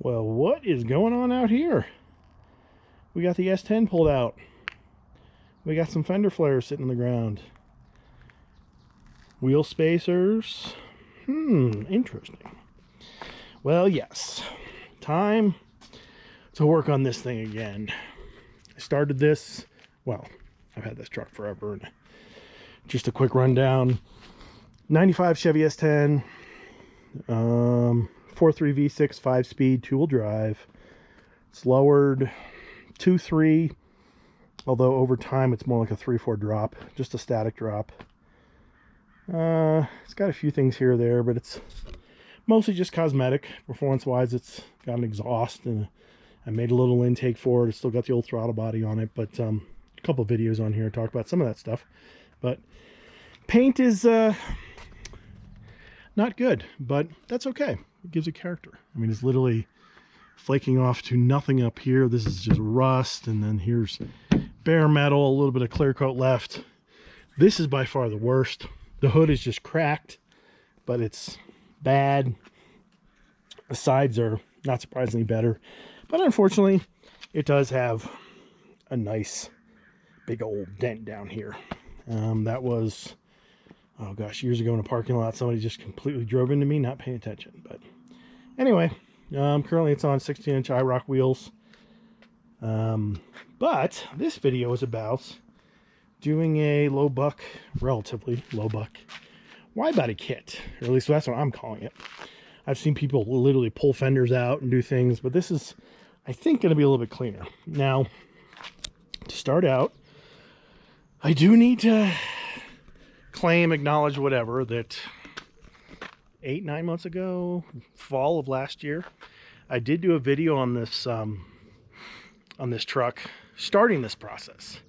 Well, what is going on out here? We got the S10 pulled out. We got some fender flares sitting on the ground. Wheel spacers. Interesting. Well, yes. Time to work on this thing again. I started this, well, I've had this truck forever. And just a quick rundown. 95 Chevy S10. 4.3 V6 5-speed 2-wheel drive. It's lowered 2.3, although over time it's more like a 3.4 drop, just a static drop. It's got a few things here or there, but it's mostly just cosmetic. Performance wise, it's got an exhaust, and I made a little intake for it. It's still got the old throttle body on it, but a couple of videos on here to talk about some of that stuff. But paint is not good, but that's okay. It gives it character. I mean, it's literally flaking off to nothing up here. This is just rust, and then here's bare metal, a little bit of clear coat left. This is by far the worst. The hood is just cracked, but it's bad. The sides are not surprisingly better, but unfortunately it does have a nice big old dent down here. That was, oh gosh, years ago in a parking lot. Somebody just completely drove into me, not paying attention. But anyway, currently it's on 16-inch IROC wheels. But this video is about doing a low buck, relatively low buck, Widebody kit, or at least that's what I'm calling it. I've seen people literally pull fenders out and do things, but this is, I think, going to be a little bit cleaner. Now, to start out, I do need to claim, acknowledge, whatever, that 8-9 months ago, fall of last year, I did do a video on this truck, starting this process.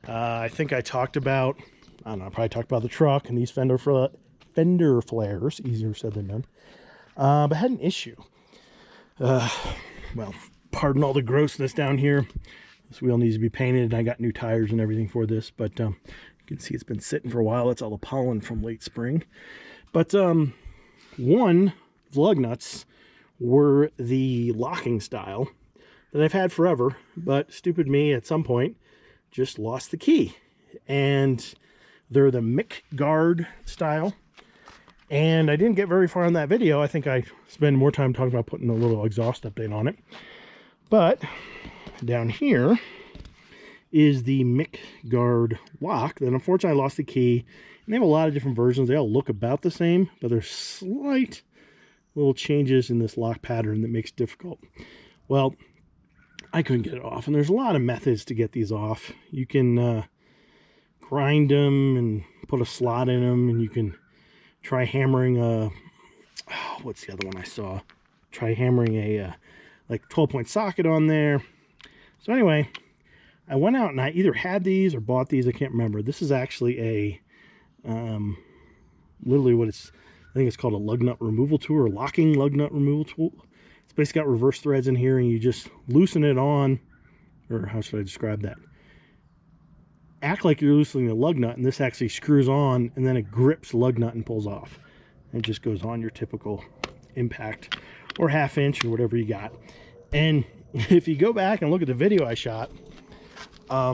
I think I talked about, I don't know, I probably talked about the truck and these fender flares, easier said than done, but had an issue. Well, pardon all the grossness down here. This wheel needs to be painted, and I got new tires and everything for this, but you can see it's been sitting for a while. That's all the pollen from late spring. But one, the lug nuts were the locking style that I've had forever, but stupid me at some point just lost the key. And they're the Mick guard style. And I didn't get very far in that video. I think I spent more time talking about putting a little exhaust update on it. But down here is the Mick guard lock that unfortunately I lost the key. And they have a lot of different versions. They all look about the same, but there's slight little changes in this lock pattern that makes it difficult. Well, I couldn't get it off, and there's a lot of methods to get these off. You can grind them and put a slot in them, and you can try hammering a, oh, what's the other one I saw? Try hammering a like 12-point socket on there. So anyway, I went out and I either had these or bought these. I can't remember. This is actually a literally what it's, I think it's called a lug nut removal tool, or locking lug nut removal tool. It's basically got reverse threads in here, and you just loosen it on, or how should I describe that? Act like you're loosening the lug nut, and this actually screws on, and then it grips the lug nut and pulls off. And it just goes on your typical impact, or half-inch, or whatever you got. And if you go back and look at the video I shot, I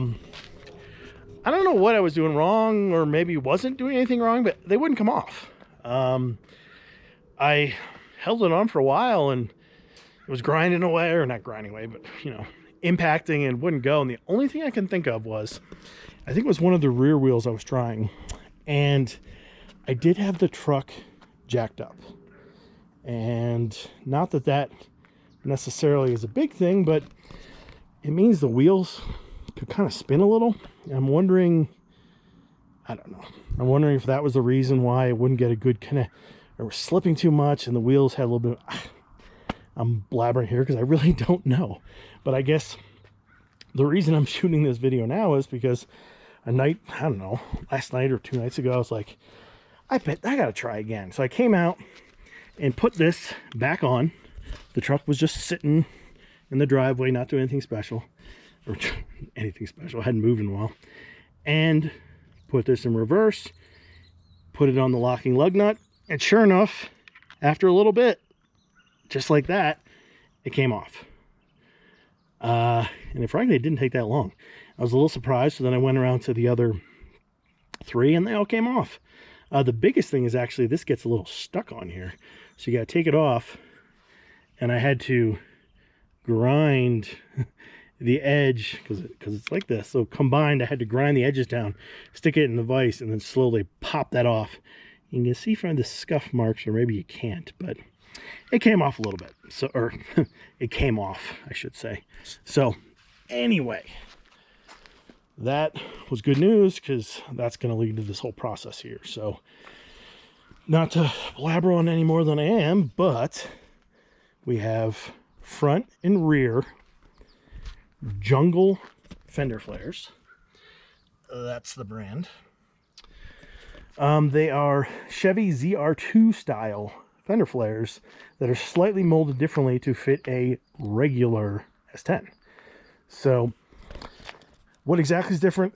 don't know what I was doing wrong, or maybe wasn't doing anything wrong, but they wouldn't come off. I held it on for a while, and it was grinding away, or not grinding away, but, you know, impacting, and wouldn't go. And the only thing I can think of was, I think it was one of the rear wheels I was trying, and I did have the truck jacked up. And not that that necessarily is a big thing, but it means the wheels could kind of spin a little. And I'm wondering, I don't know, I'm wondering if that was the reason why I wouldn't get a good connect, or was slipping too much, and the wheels had a little bit of, I'm blabbering here because I really don't know. But I guess the reason I'm shooting this video now is because a night, I don't know, last night or 2 nights ago, I was like, I bet I gotta try again. So I came out and put this back on. The truck was just sitting in the driveway, not doing anything special, or anything special, I hadn't moved in a while, and put this in reverse, put it on the locking lug nut, and sure enough, after a little bit, just like that, it came off. And frankly, it didn't take that long. I was a little surprised, so then I went around to the other 3 and they all came off. The biggest thing is actually this gets a little stuck on here. So you got to take it off, and I had to grind the edge because it's like this. So combined, I had to grind the edges down, stick it in the vise, and then slowly pop that off. You can see from the scuff marks, or maybe you can't, but it came off a little bit. So, or it came off, I should say. So anyway, that was good news because that's going to lead to this whole process here. So not to blabber on any more than I am, but we have front and rear Jungle fender flares. That's the brand. They are Chevy ZR2 style fender flares that are slightly molded differently to fit a regular S10. So what exactly is different?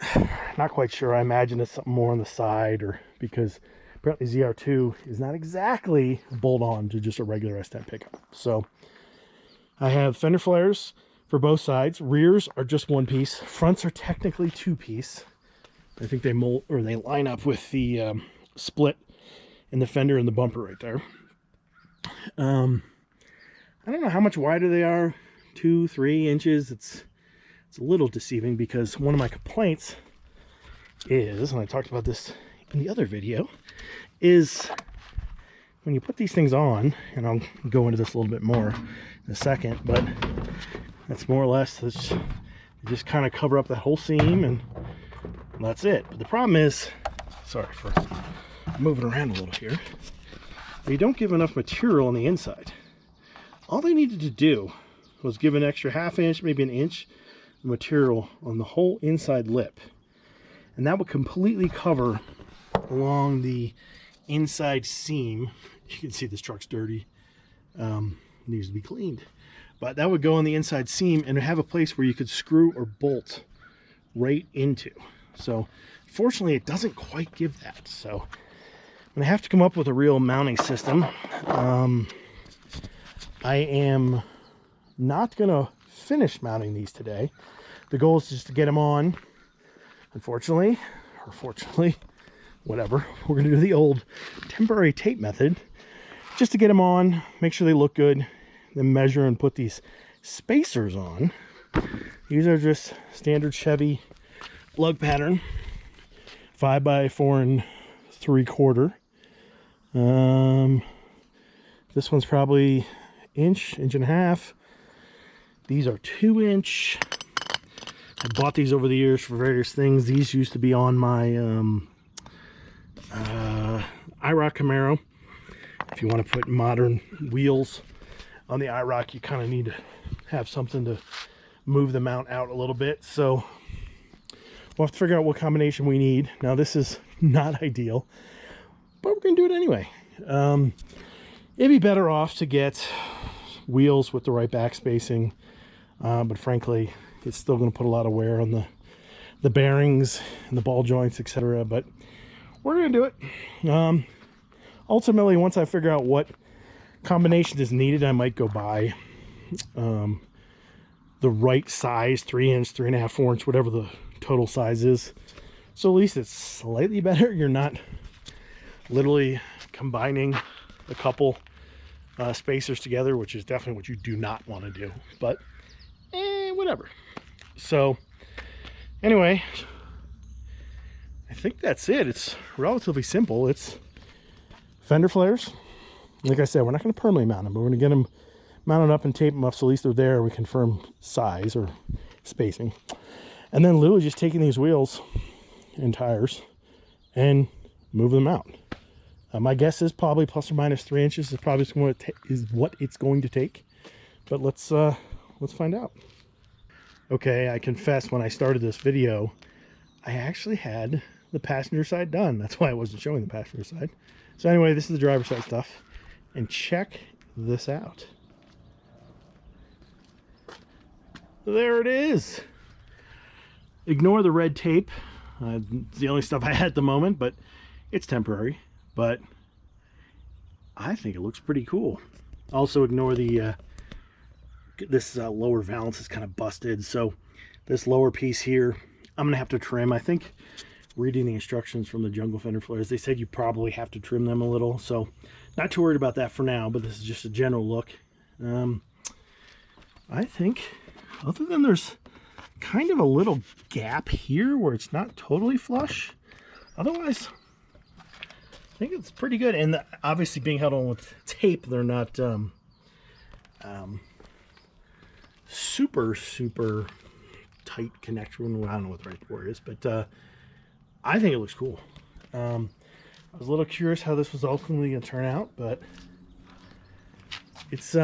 Not quite sure. I imagine it's something more on the side, or because apparently ZR2 is not exactly bolt-on to just a regular S10 pickup. So I have fender flares for both sides. Rears are just one piece. Fronts are technically 2-piece. I think they mold, or they line up with the split in the fender and the bumper right there. I don't know how much wider they are. 2-3 inches. It's a little deceiving because one of my complaints is, and I talked about this in the other video, is when you put these things on, and I'll go into this a little bit more in a second, but that's more or less, they just kind of cover up that whole seam, and that's it. But the problem is, sorry for moving around a little here, they don't give enough material on the inside. All they needed to do was give an extra ½ inch, maybe an inch of material on the whole inside lip, and that would completely cover along the inside seam. You can see this truck's dirty, needs to be cleaned, but that would go on the inside seam and have a place where you could screw or bolt right into. So fortunately it doesn't quite give that, so I'm gonna have to come up with a real mounting system. I am not gonna finish mounting these today. The goal is just to get them on. Unfortunately, or fortunately, whatever, we're gonna do the old temporary tape method just to get them on, make sure they look good, then measure and put these spacers on. These are just standard Chevy lug pattern, 5 by 4 3/4. This one's probably inch and a half. These are 2-inch. I bought these over the years for various things. These used to be on my IROC Camaro. If you want to put modern wheels on the IROC, you kind of need to have something to move the mount out a little bit. So we'll have to figure out what combination we need. Now this is not ideal, but we're going to do it anyway. It'd be better off to get wheels with the right back spacing, but frankly, it's still going to put a lot of wear on the bearings and the ball joints, etc. But we're going to do it. Ultimately, once I figure out what combination is needed, I might go buy the right size, 3-inch, 3.5, 4-inch, whatever the total size is. So at least it's slightly better. You're not literally combining a couple spacers together, which is definitely what you do not want to do, but whatever. So anyway, I think that's it. It's relatively simple. It's fender flares. Like I said, we're not going to permanently mount them, but we're going to get them mounted up and tape them up so at least they're there. We confirm size or spacing. And then Lou is just taking these wheels and tires and move them out. My guess is probably plus or minus 3 inches is probably what it's going to take. But let's find out. Okay, I confess, when I started this video, I actually had the passenger side done. That's why I wasn't showing the passenger side. So anyway, this is the driver's side stuff. And check this out. There it is. Ignore the red tape. It's the only stuff I had at the moment, but it's temporary. But I think it looks pretty cool. Also ignore the this lower valance is kind of busted, so this lower piece here I'm gonna have to trim. I think reading the instructions from the Jungle Fender flares, they said you probably have to trim them a little, so not too worried about that for now, but this is just a general look. I think other than there's kind of a little gap here where it's not totally flush, otherwise I think it's pretty good. And obviously being held on with tape, they're not super tight connection. I don't know what the right word is, but I think it looks cool. I was a little curious how this was ultimately going to turn out, but it's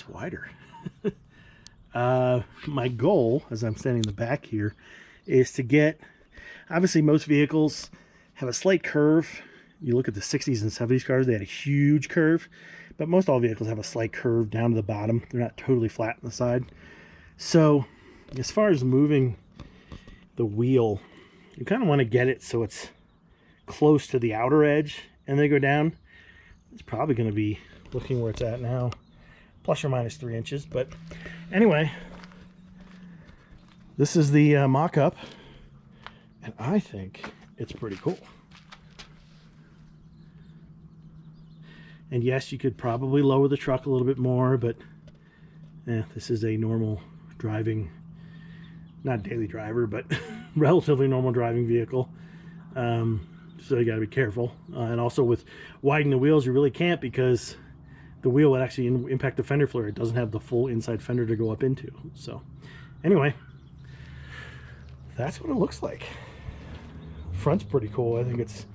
wider. My goal, as I'm standing in the back here, is to get, obviously most vehicles have a slight curve. You look at the 60s and 70s cars, they had a huge curve, but most all vehicles have a slight curve down to the bottom. They're not totally flat on the side. So as far as moving the wheel, you kind of want to get it so it's close to the outer edge and then go down. It's probably going to be looking where it's at now, plus or minus 3 inches. But anyway, this is the mock-up, and I think it's pretty cool. And yes, you could probably lower the truck a little bit more, but this is a normal driving, not daily driver, but relatively normal driving vehicle. So you got to be careful. And also with widening the wheels, you really can't, because the wheel would actually impact the fender flare. It doesn't have the full inside fender to go up into. So anyway, that's what it looks like. Front's pretty cool. I think it's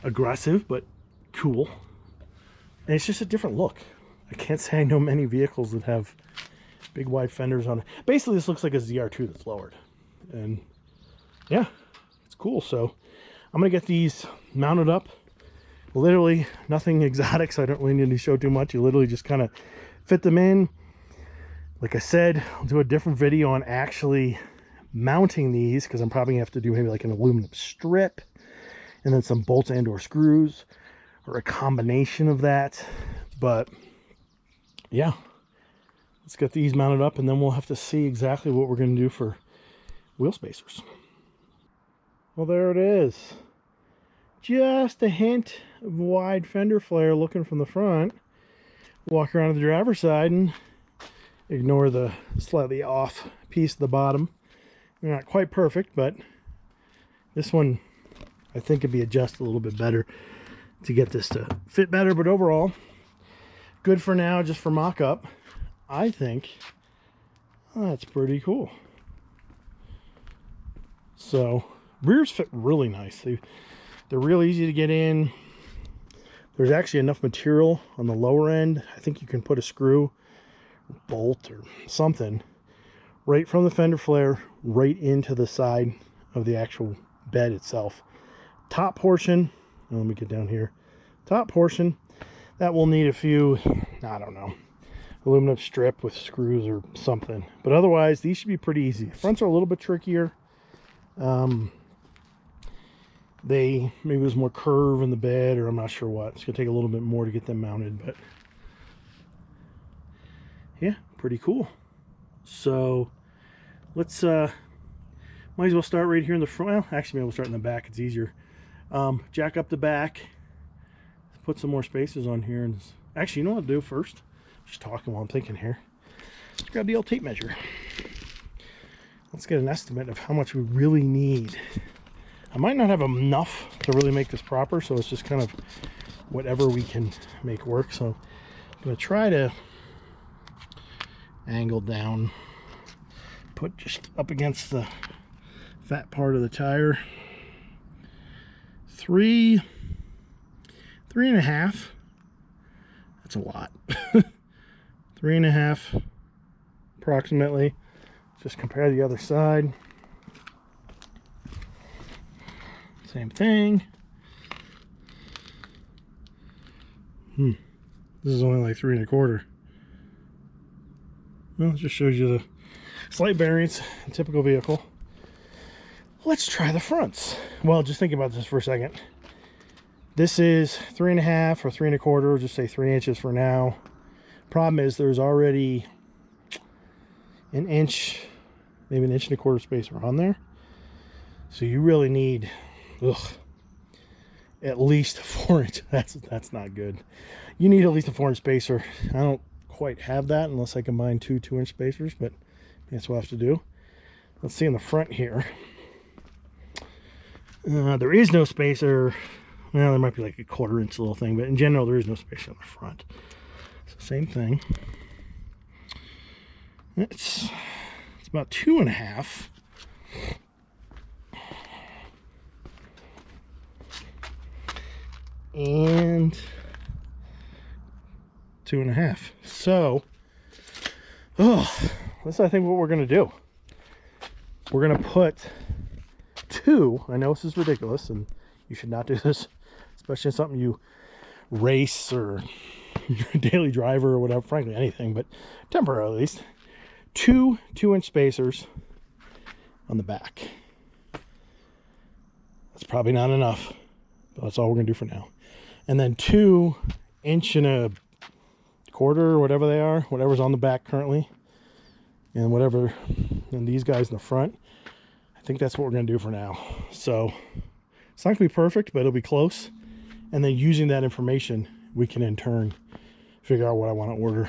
aggressive, but cool. And it's just a different look. I can't say I know many vehicles that have big wide fenders on it. Basically, this looks like a ZR2 that's lowered. And yeah, it's cool. So I'm gonna get these mounted up. Literally nothing exotic, so I don't really need to show too much. You literally just kind of fit them in. Like I said, I'll do a different video on actually mounting these, because I'm probably gonna have to do maybe like an aluminum strip and then some bolts and or screws, or a combination of that. But yeah, let's get these mounted up, and then we'll have to see exactly what we're going to do for wheel spacers. Well, there it is. Just a hint of wide fender flare looking from the front. Walk around to the driver's side and ignore the slightly off piece at the bottom. They're not quite perfect, but this one I think could be adjusted a little bit better to get this to fit better. But overall, good for now, just for mock-up. I think that's pretty cool. So rears fit really nice. They're real easy to get in. There's actually enough material on the lower end. I think you can put a screw, bolt, or something right from the fender flare right into the side of the actual bed itself. Top portion, let me get down here. Top portion, that will need a few, I don't know, aluminum strip with screws or something. But otherwise, these should be pretty easy. Fronts are a little bit trickier. Maybe there's more curve in the bed, or I'm not sure what. It's gonna take a little bit more to get them mounted, but yeah, pretty cool. So let's might as well start right here in the front. Well, actually maybe we'll start in the back, it's easier. Jack up the back, put some more spacers on here, and actually, you know what I'll do first? Just talking while I'm thinking here. Let's grab the old tape measure. Let's get an estimate of how much we really need. I might not have enough to really make this proper, so it's just kind of whatever we can make work. So I'm going to try to angle down, put just up against the fat part of the tire. 3.5. That's a lot. 3.5 approximately. Just compare the other side. Same thing. This is only like 3.25. Well, it just shows you the slight variance in typical vehicle. Let's try the fronts. Well, just think about this for a second. This is 3.5 or 3.25, just say 3 inches for now. Problem is there's already an inch, maybe an inch and a quarter spacer on there. So you really need, at least a 4-inch. That's not good. You need at least a 4-inch spacer. I don't quite have that unless I combine two 2-inch spacers, but that's what I have to do. Let's see in the front here. There is no spacer. Well, there might be like a 1/4 inch little thing, but in general there is no spacer on the front. So same thing. It's about 2.5. And 2.5. So, this is, I think, what we're going to do. We're going to put 2. I know this is ridiculous, and you should not do this, especially something you race or you're a daily driver or whatever, frankly, anything, but temporarily at least. 2 2-inch spacers on the back. That's probably not enough, but that's all we're going to do for now. And then 2 1.25 inches, or whatever they are, whatever's on the back currently, and whatever, and these guys in the front. I think that's what we're going to do for now. So it's not going to be perfect, but it'll be close. And then using that information, we can in turn figure out what I want to order.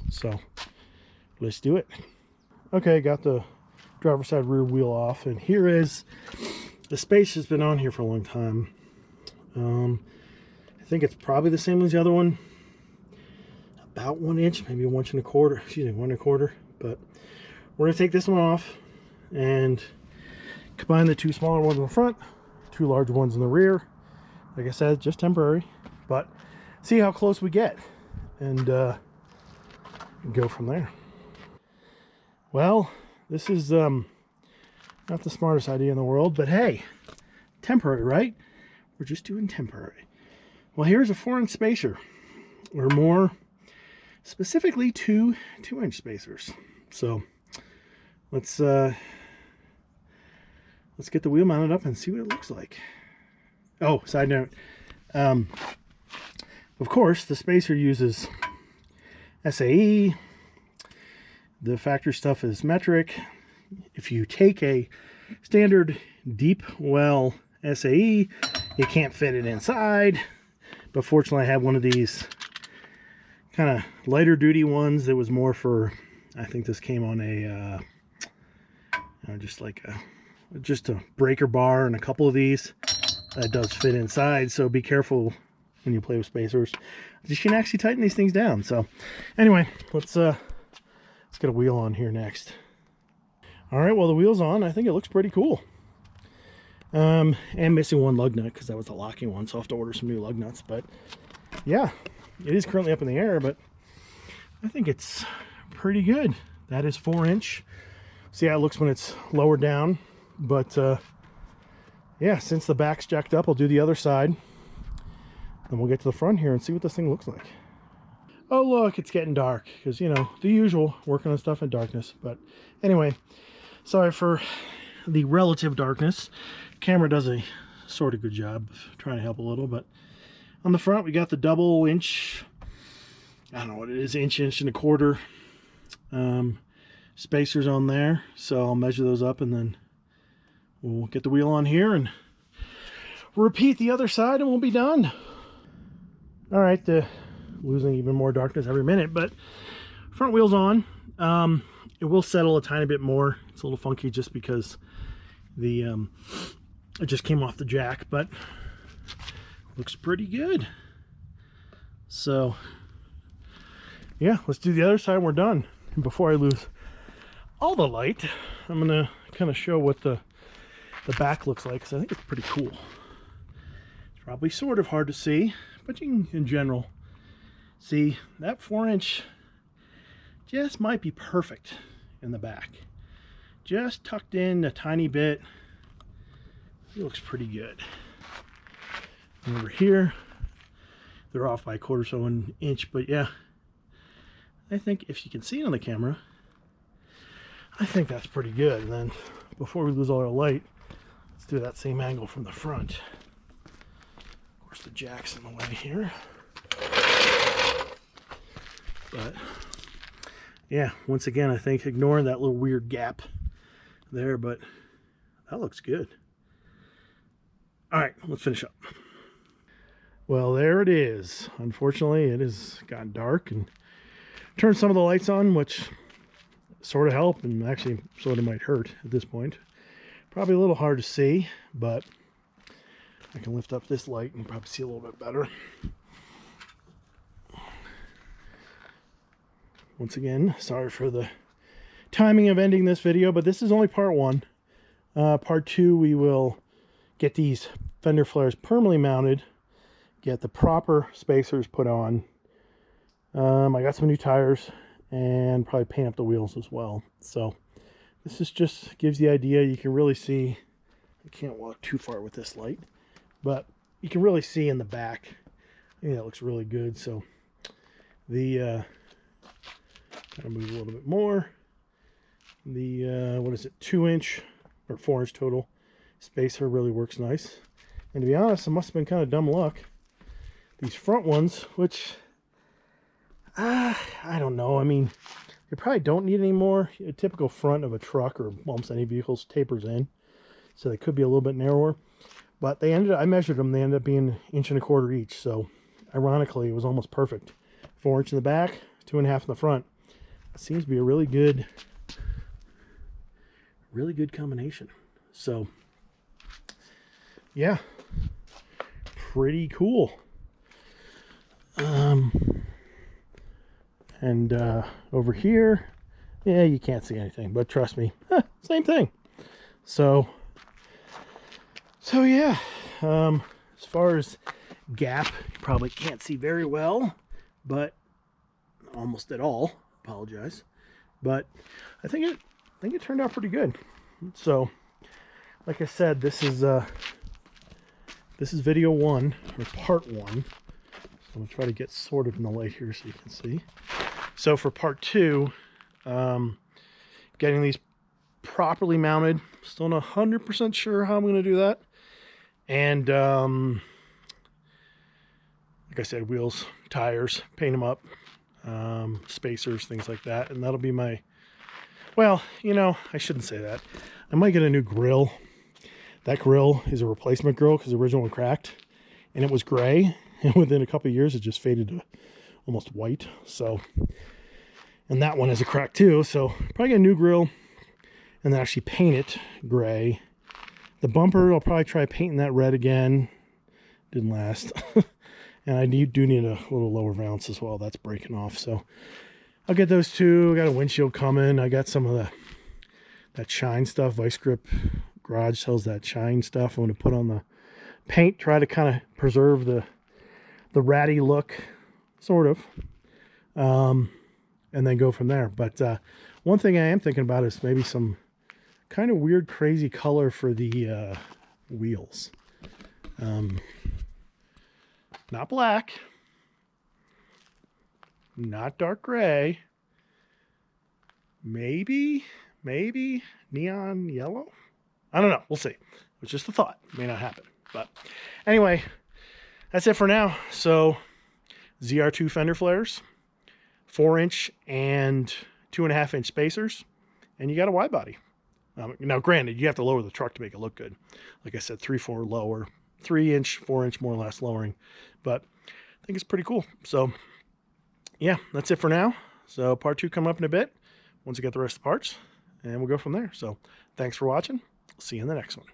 So let's do it. Okay, got the driver's side rear wheel off, and here is the space. Has been on here for a long time. I think it's probably the same as the other one, about 1 inch, maybe 1 1/4 inches, excuse me, 1 1/4. But we're gonna take this one off and combine the 2 smaller ones in the front, 2 large ones in the rear. Like I said, just temporary, but see how close we get, and go from there. Well, this is not the smartest idea in the world, but hey, temporary, right? We're just doing temporary. Well, here's a 4-inch spacer, or more specifically 2 2-inch spacers. So let's get the wheel mounted up and see what it looks like. Oh, side note, of course the spacer uses SAE. The factory stuff is metric. If you take a standard deep well SAE, you can't fit it inside. But fortunately, I have one of these kind of lighter duty ones that was more for, I think this came on a just a breaker bar, and a couple of these that does fit inside. So be careful when you play with spacers. You can actually tighten these things down. So anyway, let's get a wheel on here next. All right, well, the wheel's on. I think it looks pretty cool. And missing one lug nut because that was the locking one, so I'll have to order some new lug nuts. But yeah, it is currently up in the air, but I think it's pretty good. That is 4-inch. See how it looks when it's lower down. But yeah, since the back's jacked up, I'll do the other side. Then we'll get to the front here and see what this thing looks like. Oh, look, it's getting dark because, you know, the usual, working on stuff in darkness. But anyway, sorry for the relative darkness. Camera does a sort of good job of trying to help a little. But on the front, we got the double inch, I don't know what it is, inch and a quarter spacers on there. So I'll measure those up, and then we'll get the wheel on here and repeat the other side, and we'll be done. All right, losing even more darkness every minute, but front wheel's on. It will settle a tiny bit more. It's a little funky just because the it just came off the jack, but looks pretty good. So yeah, let's do the other side and we're done. And before I lose all the light, I'm gonna kind of show what the back looks like, because I think it's pretty cool. It's probably sort of hard to see, but you can, in general, see that 4-inch just might be perfect in the back. Just tucked in a tiny bit. It looks pretty good. And over here, they're off by a quarter so an inch, but yeah, I think if you can see it on the camera, I think that's pretty good. And then before we lose all our light, let's do that same angle from the front. Of course, the jack's in the way here. But yeah, once again, I think ignoring that little weird gap there, but that looks good. All right, let's finish up. Well, there it is. Unfortunately, it has gotten dark and turned some of the lights on, which sort of help and actually sort of might hurt at this point. Probably a little hard to see, but I can lift up this light and probably see a little bit better. Once again, sorry for the timing of ending this video, but this is only part one. Part two, we will get these fender flares permanently mounted, get the proper spacers put on. I got some new tires and probably paint up the wheels as well. So this is just gives the idea. You can really see, I can't walk too far with this light, but you can really see in the back. I think that looks really good. So the kind of move a little bit more. The what is it, 2-inch or 4-inch total spacer really works nice. And to be honest, it must have been kind of dumb luck. These front ones, which I don't know. I mean, you probably don't need any more. A typical front of a truck or almost any vehicles tapers in, so they could be a little bit narrower. But they ended up, I measured them, they ended up being 1.25 inches each. So ironically, it was almost perfect. 4-inch in the back, 2.5 in the front. It seems to be a really good combination. So yeah, pretty cool. And over here, yeah, you can't see anything, but trust me, same thing. So yeah, as far as gap, you probably can't see very well, but almost at all. Apologize, but I think it turned out pretty good. So like I said, this is video one, or part one. So I'm gonna try to get sort of in the light here so you can see. So for part two, getting these properly mounted, still not 100% sure how I'm going to do that. And like I said, wheels, tires, paint them up, spacers, things like that. And that'll be my, well, you know, I shouldn't say that. I might get a new grill. That grill is a replacement grill because the original one cracked and it was gray. And within a couple of years, it just faded to almost white. So, and that one has a crack too. So probably get a new grill and then actually paint it gray. The bumper, I'll probably try painting that red again. Didn't last. And I do need a little lower valance as well. That's breaking off. So I'll get those two. I got a windshield coming. I got some of that shine stuff. Vice Grip Garage sells that shine stuff. I'm going to put on the paint, try to kind of preserve the ratty look, sort of. And then go from there. But one thing I am thinking about is maybe some kind of weird, crazy color for the wheels. Not black, not dark gray, maybe neon yellow. I don't know. We'll see. It's just a thought. May not happen. But anyway, that's it for now. So ZR2 fender flares, 4-inch and 2.5-inch spacers, and you got a wide body. Now, granted, you have to lower the truck to make it look good. Like I said, 3/4 lower, 3-inch, 4-inch more or less lowering, but I think it's pretty cool. So yeah, that's it for now. So part two coming up in a bit once I get the rest of the parts, and we'll go from there. So thanks for watching. See you in the next one.